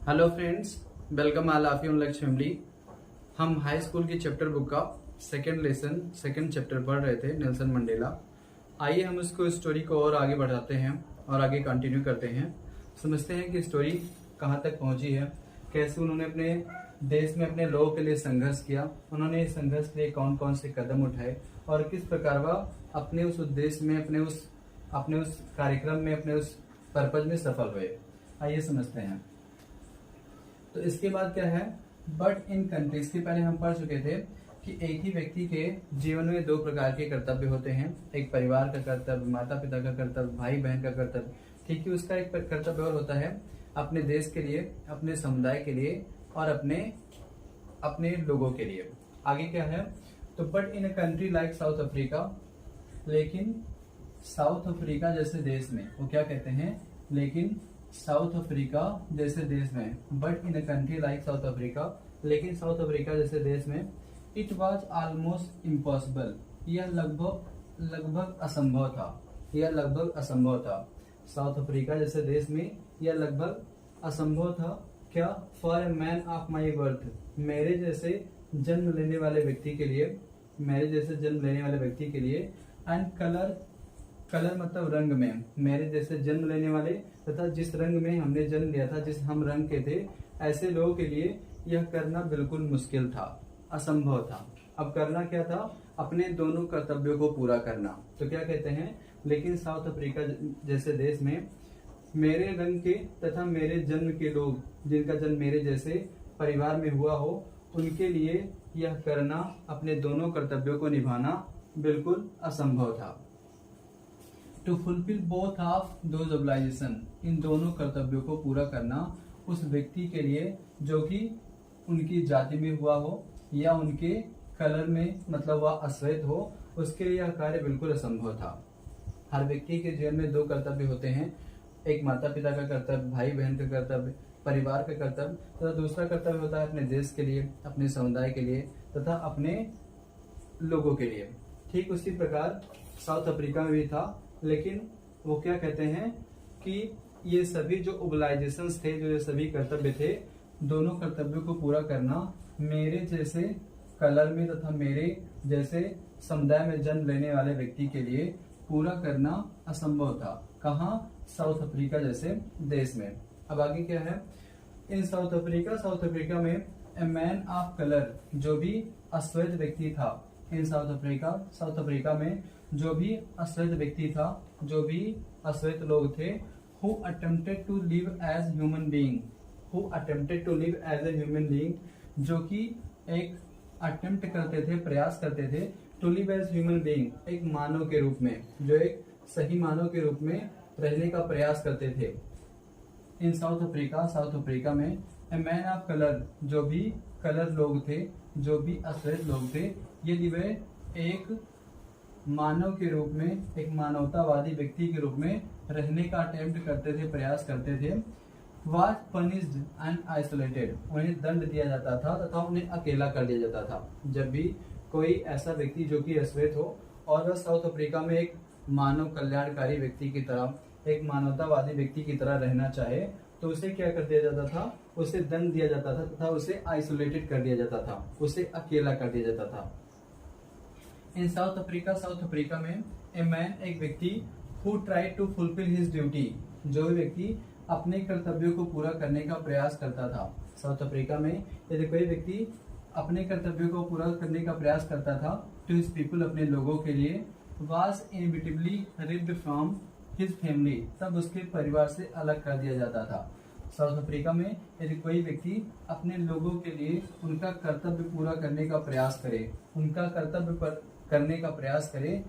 Hello friends, welcome all of you on लक्ष्य family. हम high school की chapter book का सेकंड लेसन सेकंड चैप्टर पढ़ रहे थे, नेल्सन मंडेला। आइए हम उसको स्टोरी को और आगे बढ़ाते हैं और आगे कंटिन्यू करते हैं। समझते हैं कि स्टोरी कहाँ तक पहुंची है, कैसे उन्होंने अपने देश में अपने लोगों के लिए संघर्ष किया, उन्होंने इस संघर्ष के लिए कौन कौन से कदम उठाए और किस प्रकार वह अपने उस उद्देश्य में, अपने उस कार्यक्रम में, अपने उस पर्पज में सफल हुए। आइए समझते हैं। तो इसके बाद क्या है, बट इन कंट्रीज के पहले हम पढ़ चुके थे कि एक ही व्यक्ति के जीवन में दो प्रकार के कर्तव्य होते हैं। एक परिवार का कर्तव्य, माता पिता का कर्तव्य, भाई बहन का कर्तव्य। ठीक है, उसका एक कर्तव्य और होता है अपने देश के लिए, अपने समुदाय के लिए और अपने लोगों के लिए। आगे क्या है, तो but in a country like south Africa, लेकिन साउथ अफ्रीका जैसे देश में, वो क्या कहते हैं, लेकिन साउथ अफ्रीका जैसे देश में, but in a country like south Africa, लेकिन साउथ अफ्रीका जैसे देश में, इट वॉज ऑलमोस्ट इम्पॉसिबल, यह लगभग असंभव था, यह लगभग असंभव था। साउथ अफ्रीका जैसे देश में यह लगभग असंभव था। क्या, for a man of my birth, मेरे जैसे जन्म लेने वाले व्यक्ति के लिए, मेरे जैसे जन्म लेने वाले व्यक्ति के लिए, एंड कलर मतलब रंग में, मेरे जैसे जन्म लेने वाले तथा जिस रंग में हमने जन्म लिया था, जिस हम रंग के थे, ऐसे लोगों के लिए यह करना बिल्कुल मुश्किल था, असंभव था। अब करना क्या था, अपने दोनों कर्तव्यों को पूरा करना। तो क्या कहते हैं, लेकिन साउथ अफ्रीका जैसे देश में मेरे रंग के तथा मेरे जन्म के लोग, जिनका जन्म मेरे जैसे परिवार में हुआ हो, उनके लिए यह करना, अपने दोनों कर्तव्यों को निभाना बिल्कुल असंभव था। To fulfil both of those obligation, इन दोनों कर्तव्यों को पूरा करना उस व्यक्ति के लिए जो कि उनकी जाति में हुआ हो या उनके कलर में, मतलब वह अश्वेत हो, उसके लिए यह कार्य बिल्कुल असंभव था। हर व्यक्ति के जीवन में दो कर्तव्य होते हैं, एक माता पिता का कर्तव्य, भाई बहन का कर्तव्य, परिवार का कर्तव्य, तथा दूसरा कर्तव्य होता है अपने देश के लिए, अपने समुदाय के लिए तथा अपने लोगों के लिए। ठीक उसी प्रकार साउथ अफ्रीका में भी था, लेकिन वो क्या कहते हैं कि ये सभी जो ओबलाइजेशंस थे, जो ये सभी कर्तव्य थे, दोनों कर्तव्यों को पूरा करना मेरे जैसे कलर में तथा मेरे जैसे समुदाय में जन्म लेने वाले व्यक्ति के लिए पूरा करना असंभव था। कहाँ, साउथ अफ्रीका जैसे देश में। अब आगे क्या है, इन साउथ अफ्रीका में ए मैन ऑफ कलर, जो भी अश्वेत व्यक्ति था, इन साउथ अफ्रीका में जो भी अश्वेत व्यक्ति था, जो भी अश्वेत लोग थे, who attempted to live as human being, जो कि एक अटेम्प्ट करते थे, प्रयास करते थे, to live as human being, एक मानव के रूप में, जो एक सही मानव के रूप में रहने का प्रयास करते थे। इन साउथ अफ्रीका में ए मैन ऑफ कलर, जो भी कलर लोग थे, जो भी अश्वेत लोग थे, ये वे एक मानव के रूप में, एक मानवतावादी व्यक्ति के रूप में रहने का अटेम्प्ट करते थे, प्रयास करते थे। वाज पनिश्ड एंड आइसोलेटेड, उन्हें दंड दिया जाता था तथा उन्हें अकेला कर दिया जाता था। जब भी कोई ऐसा व्यक्ति जो कि अश्वेत हो और वह साउथ अफ्रीका में एक मानव कल्याणकारी व्यक्ति की तरह, एक मानवतावादी व्यक्ति की तरह रहना चाहे, तो उसे क्या कर दिया जाता था, उसे दंड दिया जाता था तथा उसे आइसोलेटेड कर दिया जाता था, उसे अकेला कर दिया जाता था। इन साउथ अफ्रीका में ए मैन, एक व्यक्ति, who tried to fulfil his duty, जो व्यक्ति अपने कर्तव्यों को पूरा करने का प्रयास करता था। साउथ अफ्रीका में यदि कोई व्यक्ति अपने कर्तव्यों को पूरा करने का प्रयास करता था, टू हिज पीपल, अपने लोगों के लिए, was inevitably ripped from his family, तब उसके परिवार से अलग कर दिया जाता था। साउथ अफ्रीका में यदि कोई व्यक्ति अपने लोगों के लिए उनका कर्तव्य पूरा करने का प्रयास करे, उनका कर्तव्य पर करने का प्रयास करे,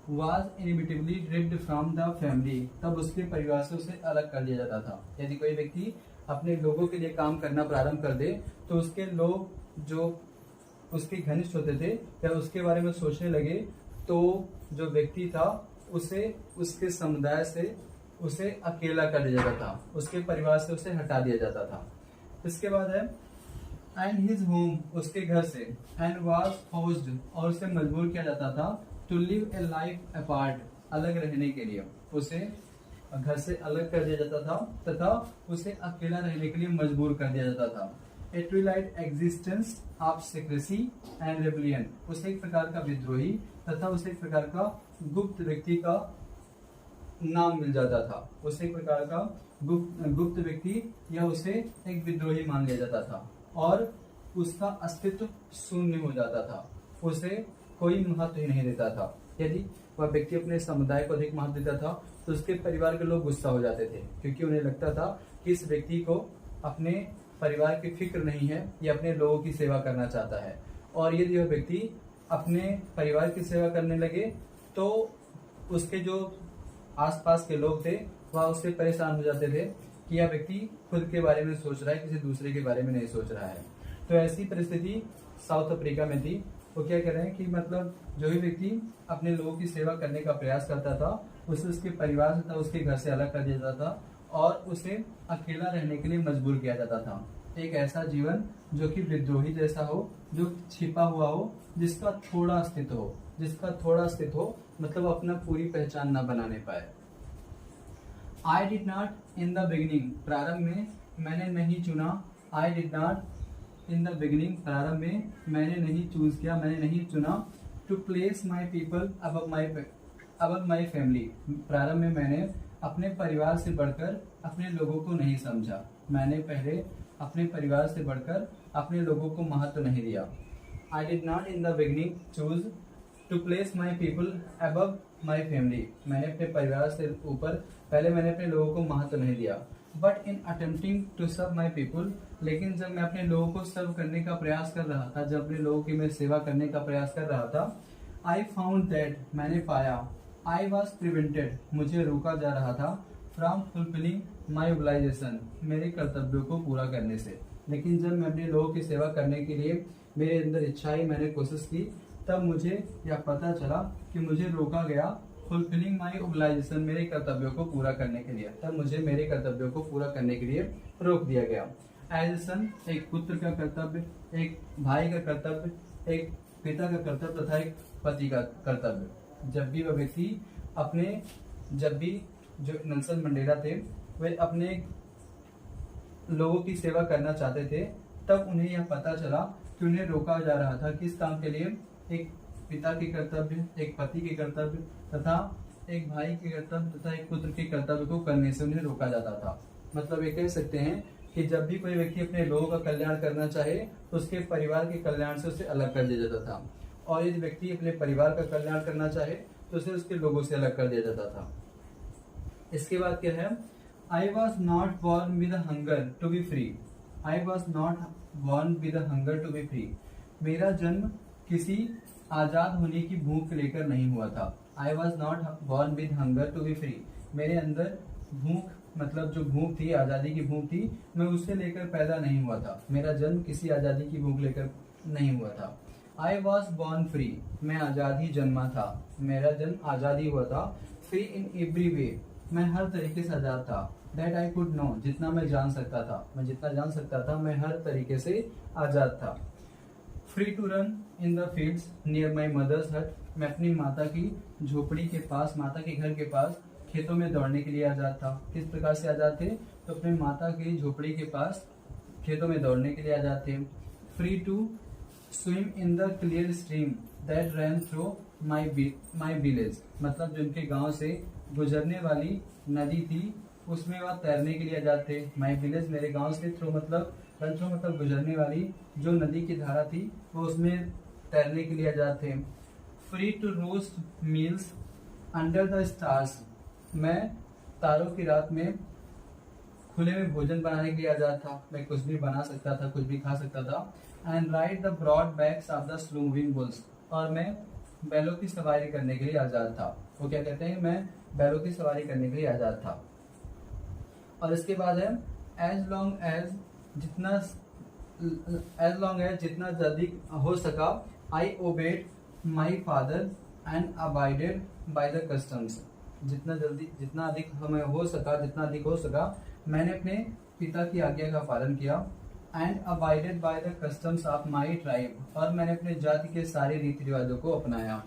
was inevitably ripped from the family, तब उसके परिवार से उसे अलग कर दिया जाता था। यदि कोई व्यक्ति अपने लोगों के लिए काम करना प्रारंभ कर दे, तो उसके लोग जो उसके घनिष्ठ होते थे या उसके बारे में सोचने लगे, तो जो व्यक्ति था उसे उसके समुदाय से उसे अकेला कर दिया जाता था, उसके परिवार से उसे हटा दिया जाता था। इसके बाद है एंड हिज होम, उसके घर से, एंड वाज फोर्स्ड, और उसे मजबूर किया जाता था, to live a life apart, अलग रहने के लिए, उसे घर से अलग कर दिया जाता था तथा उसे अकेला रहने के लिए मजबूर कर दिया जाता था। A twilight existence of secrecy and rebellion, उसे एक प्रकार का विद्रोही तथा उसे एक प्रकार का गुप्त व्यक्ति का नाम मिल जाता था। उसे एक प्रकार का गुप्त व्यक्ति या उसे एक विद्रोही मान लिया जाता था और उसका अस्तित्व शून्य हो जाता था, उसे कोई महत्व ही नहीं देता था। यदि वह व्यक्ति अपने समुदाय को अधिक महत्व देता था तो उसके परिवार के लोग गुस्सा हो जाते थे, क्योंकि उन्हें लगता था कि इस व्यक्ति को अपने परिवार की फिक्र नहीं है, या अपने लोगों की सेवा करना चाहता है। और यदि वह व्यक्ति अपने परिवार की सेवा करने लगे तो उसके जो आसपास के लोग थे वह उससे परेशान हो जाते थे कि यह व्यक्ति खुद के बारे में सोच रहा है, किसी दूसरे के बारे में नहीं सोच रहा है। तो ऐसी परिस्थिति साउथ अफ्रीका में थी। वो क्या कह रहे हैं कि मतलब जो भी व्यक्ति अपने लोगों की सेवा करने का प्रयास करता था उसे उसके परिवार से तथा उसके घर से अलग कर दिया जाता था और उसे अकेला रहने के लिए मजबूर किया जाता था। एक ऐसा जीवन जो कि विद्रोही जैसा हो, जो छिपा हुआ हो, जिसका थोड़ा अस्तित्व हो, मतलब अपना पूरी पहचान न बनाने पाए। I did not in the beginning, प्रारंभ में मैंने नहीं चुना। I did not in the beginning, प्रारंभ में मैंने नहीं चूज किया, मैंने नहीं चुना। To place my people above my family, प्रारंभ में मैंने अपने परिवार से बढ़कर अपने लोगों को नहीं समझा। मैंने पहले अपने परिवार से बढ़कर अपने लोगों को महत्व नहीं दिया। I did not in the beginning choose to place my people above my family, मैंने अपने परिवार से ऊपर पहले मैंने अपने लोगों को महत्व नहीं दिया। But in attempting to serve my people, लेकिन जब मैं अपने लोगों को सर्व करने का प्रयास कर रहा था, जब अपने लोगों की मैं सेवा करने का प्रयास कर रहा था, आई फाउंड दैट, मैंने पाया, आई वॉज प्रिवेंटेड, मुझे रोका जा रहा था, फ्रॉम फुलफिलिंग माई ओब्लाइजेशन, मेरे कर्तव्यों को पूरा करने से। लेकिन जब मैं अपने लोगों की सेवा करने के लिए मेरे अंदर इच्छा ही मैंने कोशिश की, तब मुझे यह पता चला कि मुझे रोका गया फुलफिलिंग माई ओब्लाइजेशन, मेरे कर्तव्यों को पूरा करने के लिए, तब मुझे मेरे कर्तव्यों को पूरा करने के लिए रोक दिया गया। एज ए सन, एक पुत्र का कर्तव्य, एक भाई का कर्तव्य, एक पिता का कर्तव्य तथा एक पति का कर्तव्य। जब भी वह व्यक्ति जब भी जो नेल्सन मंडेला थे वे अपने लोगों की सेवा करना चाहते थे, तब उन्हें यह पता चला कि उन्हें रोका जा रहा था किस काम के लिए, एक पिता के कर्तव्य, एक पति के कर्तव्य तथा एक भाई के कर्तव्य तथा एक पुत्र के कर्तव्य को करने से उन्हें रोका जाता था। मतलब ये कह सकते हैं कि जब भी कोई व्यक्ति अपने लोगों का कल्याण करना चाहे तो उसके परिवार के कल्याण से उसे अलग कर दिया जाता था, और यदि व्यक्ति अपने परिवार का कल्याण करना चाहे तो उसे उसके लोगों से अलग कर दिया जाता था। इसके बाद क्या है, I was not born with hunger to be free, I was not born with hunger to be free, मेरा जन्म किसी आजाद होने की भूख लेकर नहीं हुआ था। I was not born with hunger to be free, मेरे अंदर भूख, मतलब जो भूख थी, आजादी की भूख थी, मैं उसे लेकर पैदा नहीं हुआ था। मेरा जन्म किसी आजादी की भूख लेकर नहीं हुआ था। आई वॉज बॉर्न फ्री, मैं आजाद ही जन्मा था, मेरा जन्म आजाद ही हुआ था। फ्री इन एवरी वे, मैं हर तरीके से आजाद था। दैट आई कुड नो, जितना मैं जान सकता था, मैं जितना जान सकता था मैं हर तरीके से आजाद था। Free to run in the fields near my mother's hut, मैं अपनी माता की झोपड़ी के पास, माता के घर के पास खेतों में दौड़ने के लिए आजाद था। किस प्रकार से आजाद थे, तो अपनी माता की झोपड़ी के पास खेतों में दौड़ने के लिए आजाद थे। Free to swim in the clear stream that run through my village, मतलब जो उनके गांव से गुजरने वाली नदी थी उसमें वह तैरने के लिए आजाद थे। माई विलेज, मेरे गांव से, थ्रू मतलब गुजरने वाली जो नदी की धारा थी वो उसमें तैरने के लिए आजाद थे। Free to roast meals under the stars, मैं तारों की रात में खुले में भोजन बनाने के लिए आजाद था, मैं कुछ भी बना सकता था, कुछ भी खा सकता था। And ride the broad backs of the slow moving bulls, और मैं बैलों की सवारी करने के लिए आजाद था। वो क्या कहते हैं, मैं बैलों की सवारी करने के लिए आजाद था। और इसके बाद है एज लॉन्ग एज जितना अधिक हो सका, I obeyed my father and abided by the customs, जितना अधिक हो सका मैंने अपने पिता की आज्ञा का पालन किया। And abided by the customs of my tribe, और मैंने अपने जाति के सारे रीति रिवाजों को अपनाया।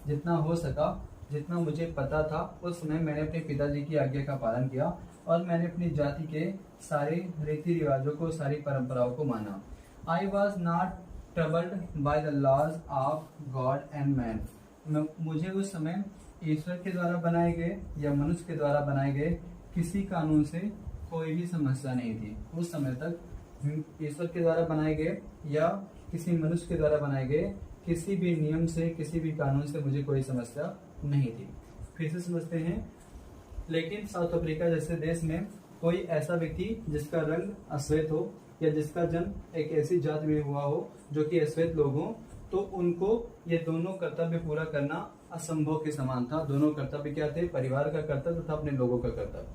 जितना हो सका, जितना मुझे पता था उस समय मैंने अपने पिताजी की आज्ञा का पालन किया और मैंने अपनी जाति के सारे रीति रिवाजों को, सारी परंपराओं को माना। I was not troubled by the laws of God and man. मुझे उस समय ईश्वर के द्वारा बनाए गए या मनुष्य के द्वारा बनाए गए किसी कानून से कोई भी समस्या नहीं थी। उस समय तक ईश्वर के द्वारा बनाए गए या किसी मनुष्य के द्वारा बनाए गए किसी भी नियम से, किसी भी कानून से मुझे कोई समस्या नहीं थी। फिर से समझते हैं। लेकिन साउथ अफ्रीका जैसे देश में कोई ऐसा व्यक्ति जिसका रंग अश्वेत हो या जिसका जन्म एक ऐसी जात में हुआ हो जो कि अश्वेत लोग हों, तो उनको ये दोनों कर्तव्य पूरा करना असंभव के समान था। दोनों कर्तव्य क्या थे? परिवार का कर्तव्य तथा अपने लोगों का कर्तव्य।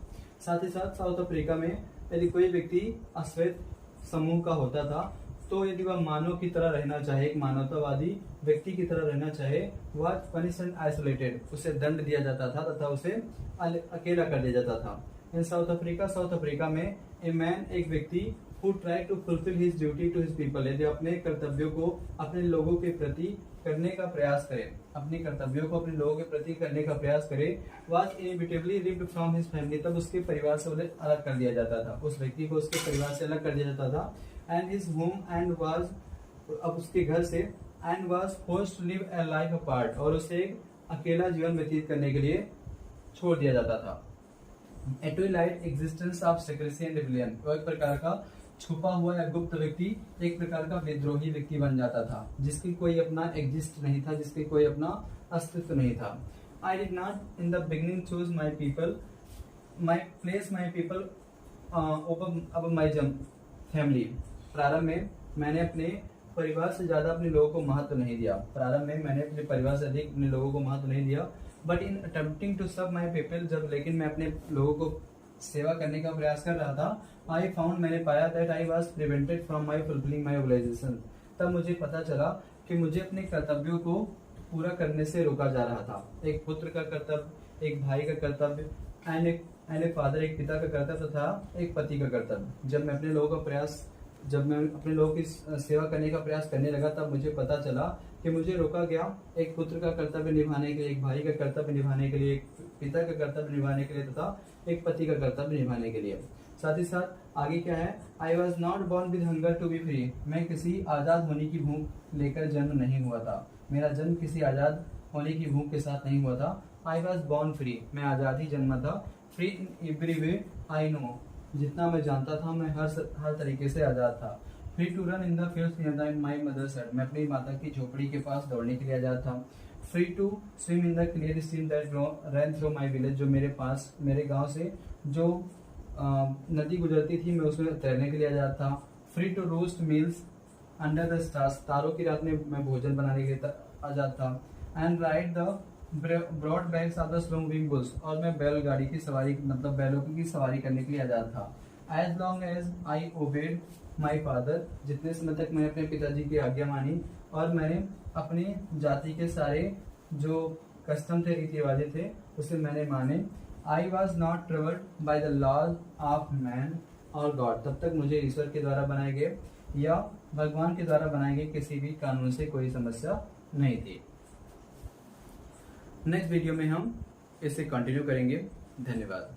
साथ ही साथ साउथ अफ्रीका में यदि कोई व्यक्ति अश्वेत समूह का होता था तो यदि वह मानव की तरह रहना चाहे, एक मानवतावादी व्यक्ति की तरह रहना चाहे, वह पनिश एंड आइसोलेटेड, उसे दंड दिया जाता था तथा उसे अकेला कर दिया जाता था। इन साउथ अफ्रीका में ए मैन, एक व्यक्ति who try to fulfill his duty to his people, यदि अपने कर्तव्यों को अपने लोगों के प्रति करने का प्रयास करे, अपने कर्तव्यों को अपने लोगों के प्रति करने का प्रयास करे, was inevitably ripped from his family, तब उसके परिवार से उसे अलग कर दिया जाता था। उस व्यक्ति को उसके परिवार से अलग कर दिया जाता था। and his home and was, अब उसके घर से, and was forced to live a life apart, और उसे एक अकेला जीवन व्यतीत करने के लिए छोड़ दिया जाता था। A twilight existence of secrecy and rebellion, वो एक प्रकार का छुपा हुआ या गुप्त व्यक्ति, एक प्रकार का विद्रोही व्यक्ति बन जाता था जिसकी कोई अपना एग्जिस्ट नहीं था, जिसकी कोई अपना अस्तित्व नहीं था। I did not in the beginning choose my people, place my people above my family। प्रारंभ में मैंने अपने परिवार से ज्यादा अपने लोगों को महत्व नहीं दिया। प्रारंभ में मैंने अपने परिवार से अधिक अपने लोगों को महत्व नहीं दिया। But in attempting to serve my people, जब लेकिन मैं अपने लोगों को सेवा करने का प्रयास कर रहा था, आई फाउंड, मैंने पाया that I was prevented from my fulfilling my obligation, तब मुझे पता चला कि मुझे अपने कर्तव्यों को पूरा करने से रोका जा रहा था। एक पुत्र का कर्तव्य, एक भाई का कर्तव्य, एंड ए फादर, एक पिता का कर्तव्य तथा एक पति का कर्तव्य। जब मैं अपने अपने लोगों की सेवा करने का प्रयास करने लगा, तब मुझे पता चला कि मुझे रोका गया एक पुत्र का कर्तव्य निभाने के लिए, एक भाई का कर्तव्य निभाने के लिए, एक पिता का कर्तव्य निभाने के लिए तथा एक पति का कर्तव्य निभाने के लिए। साथ ही साथ आगे क्या है? I was not born with hunger to be free, मैं किसी आजाद होने की भूख लेकर जन्म नहीं हुआ था। मेरा जन्म किसी आजाद होने की भूख के साथ नहीं हुआ था। आई वॉज बॉर्न फ्री, मैं आजाद ही जन्मा था। Free in every way I know, जितना मैं जानता था मैं हर तरीके से आजाद था। Free to run in the fields near my mother's head, मैं अपनी माता की झोपड़ी के पास दौड़ने के लिए आजाद था। Free to swim in the clear stream that run through my village, जो मेरे गांव से जो नदी गुजरती थी मैं उसमें तैरने के लिए आजाद था। Free to roast meals under the stars, तारों की रात में मैं भोजन बनाने के लिए आजाद था। And ride the broad bags of the slow moving bulls, और मैं बैलगाड़ी की सवारी, मतलब बैलों की सवारी करने के लिए आजाद था। As long as I obeyed my father, जितने समय तक मैंने अपने पिताजी की आज्ञा मानी और मैंने अपनी जाति के सारे जो कस्टम थे, रीति रिवाजे थे, उसे मैंने माने। I was not troubled by the laws of man और गॉड, तब तक मुझे ईश्वर के द्वारा बनाए गए या भगवान के द्वारा बनाए गए किसी भी कानून से कोई समस्या नहीं थी। नेक्स्ट वीडियो में हम इसे कंटिन्यू करेंगे। धन्यवाद।